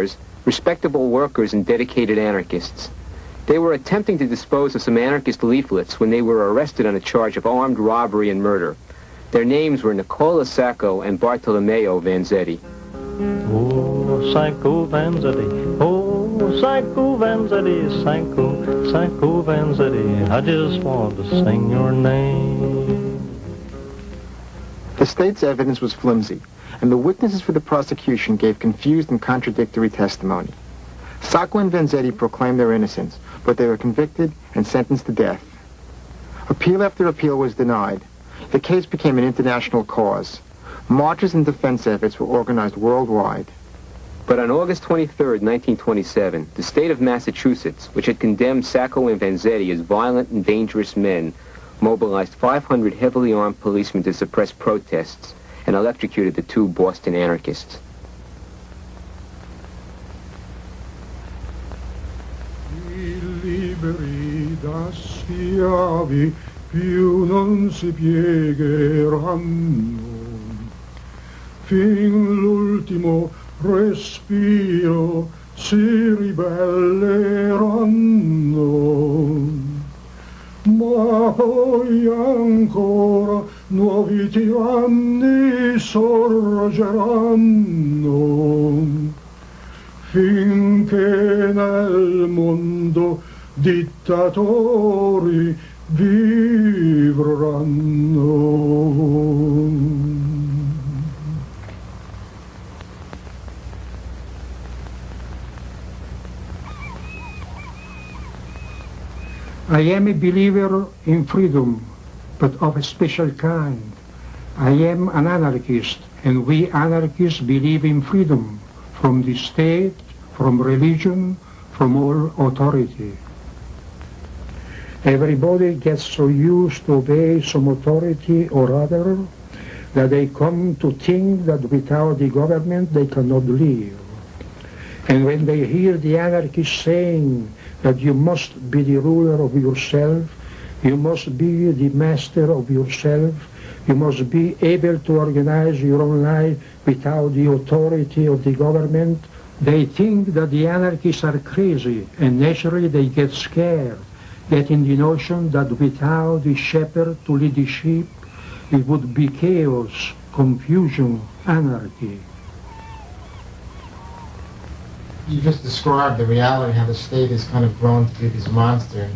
prisoners, respectable workers and dedicated anarchists. They were attempting to dispose of some anarchist leaflets when they were arrested on a charge of armed robbery and murder. Their names were Nicola Sacco and Bartolomeo Vanzetti. Oh, Sacco Vanzetti, oh, Sacco Vanzetti, Sacco, Sacco Vanzetti, I just want to sing your name. The state's evidence was flimsy, and the witnesses for the prosecution gave confused and contradictory testimony. Sacco and Vanzetti proclaimed their innocence, but they were convicted and sentenced to death. Appeal after appeal was denied. The case became an international cause. Marches and defense efforts were organized worldwide. But on August 23, 1927, the state of Massachusetts, which had condemned Sacco and Vanzetti as violent and dangerous men, mobilized 500 heavily armed policemen to suppress protests and electrocuted the two Boston anarchists. Liberi da schiavi più non si piegheranno, fin l'ultimo respiro si ribelleranno, ma poi ancora nuovi tiranni sorgeranno, finché nel mondo dittatori vivranno. I am a believer in freedom, but of a special kind. I am an anarchist, and we anarchists believe in freedom from the state, from religion, from all authority. Everybody gets so used to obey some authority or other that they come to think that without the government they cannot live. And when they hear the anarchists saying that you must be the ruler of yourself, you must be the master of yourself, you must be able to organize your own life without the authority of the government, they think that the anarchists are crazy, and naturally they get scared, getting the notion that without the shepherd to lead the sheep, it would be chaos, confusion, anarchy. You just described the reality, how the state has kind of grown to be this monster.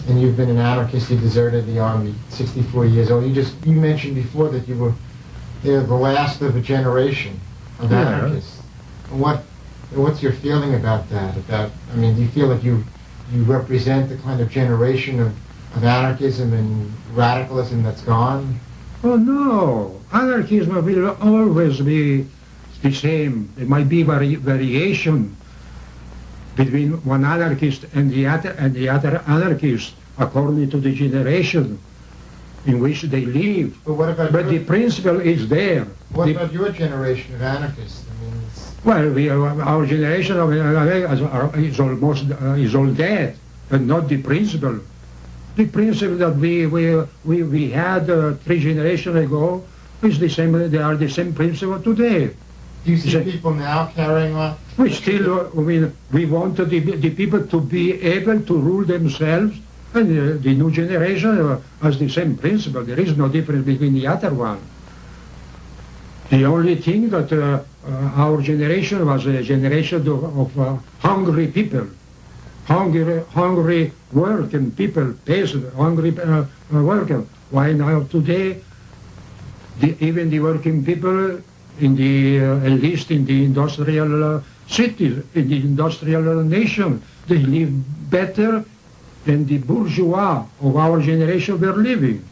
And you've been an anarchist, you deserted the army, 64 years old. You mentioned before that they're the last of a generation of anarchists. And what's your feeling about that? Do you feel like you represent the kind of generation of anarchism and radicalism that's gone? Oh no, anarchism will always be the same. There might be variation between one anarchist and the other anarchist according to the generation in which they live. But the principle is there. What about your generation of anarchists? Our generation of is all dead, but not the principle. The principle that we had 3 generations ago is the same. They are the same principle today. Do you see people now carrying on? We still, we want the people to be able to rule themselves, and the new generation has the same principle. There is no difference between the other one. The only thing that our generation was a generation of hungry people, hungry working people, peasant, hungry worker. Why now today, even the working people, in the at least in the industrial cities, in the industrial nation, they live better than the bourgeois of our generation were living.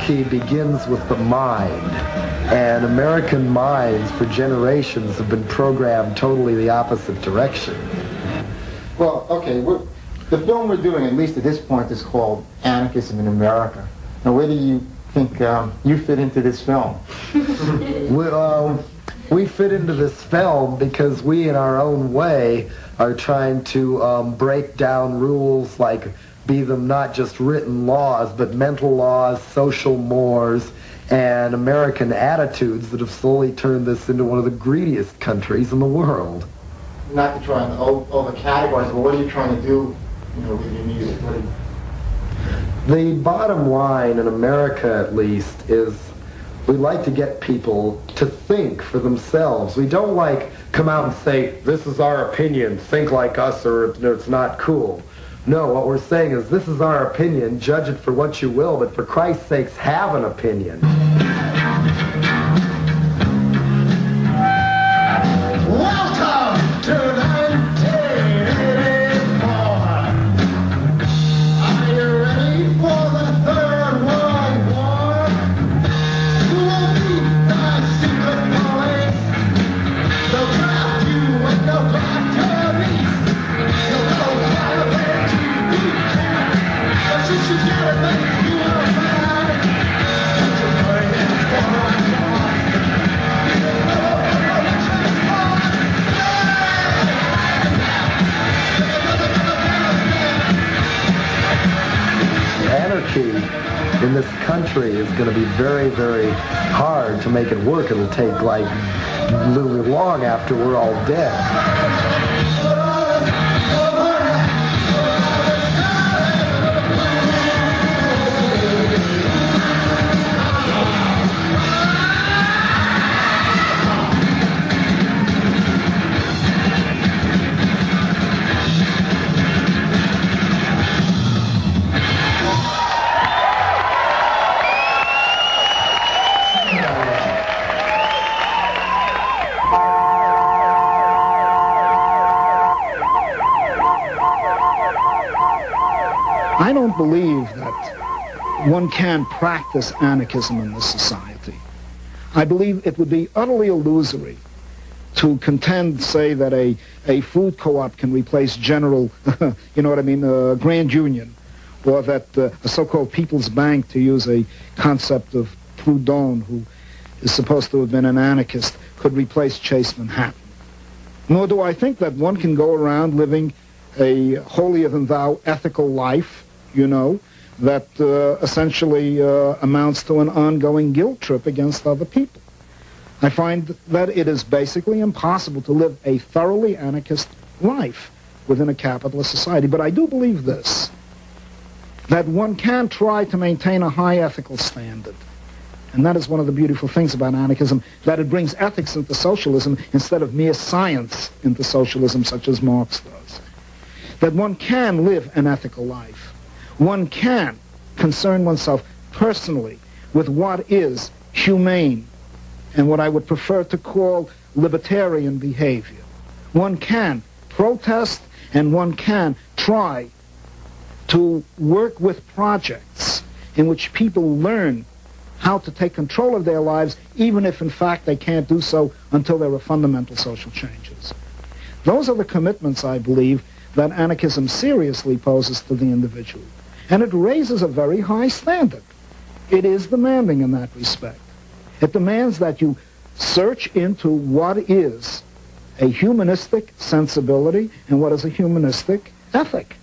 Anarchy begins with the mind, and American minds for generations have been programmed totally the opposite direction. Well, okay, the film we're doing, at least at this point, is called Anarchism in America. Now, where do you think you fit into this film? We fit into this film because we, in our own way, are trying to break down rules, like be them not just written laws, but mental laws, social mores, and American attitudes that have slowly turned this into one of the greediest countries in the world. Not to try and over categorize, but what are you trying to do, with your music? The bottom line in America, at least, is we like to get people to think for themselves. We don't come out and say, this is our opinion, think like us or it's not cool. No, what we're saying is, this is our opinion, judge it for what you will, but for Christ's sakes, have an opinion. Welcome to 1984. Are you ready for the Third World War? Who will beat the secret police? They'll draft you with no black terrorists. They'll go fire there to boot camp. But since you get it, then you are bad. Put your brain in for a Anarchy in this country is going to be very, very hard to make it work. It'll take really long after we're all dead. I don't believe that one can practice anarchism in this society. I believe it would be utterly illusory to contend, say, that a food co-op can replace general, Grand Union, or that a so-called People's Bank, to use a concept of Proudhon, who is supposed to have been an anarchist, could replace Chase Manhattan. Nor do I think that one can go around living a holier-than-thou ethical life, that essentially amounts to an ongoing guilt trip against other people. I find that it is basically impossible to live a thoroughly anarchist life within a capitalist society. But I do believe this, that one can try to maintain a high ethical standard. And that is one of the beautiful things about anarchism, that it brings ethics into socialism instead of mere science into socialism, such as Marx does. That one can live an ethical life. One can concern oneself personally with what is humane and what I would prefer to call libertarian behavior. One can protest, and one can try to work with projects in which people learn how to take control of their lives, even if in fact they can't do so until there are fundamental social changes. Those are the commitments, I believe, that anarchism seriously poses to the individual. And it raises a very high standard. It is demanding in that respect. It demands that you search into what is a humanistic sensibility and what is a humanistic ethic.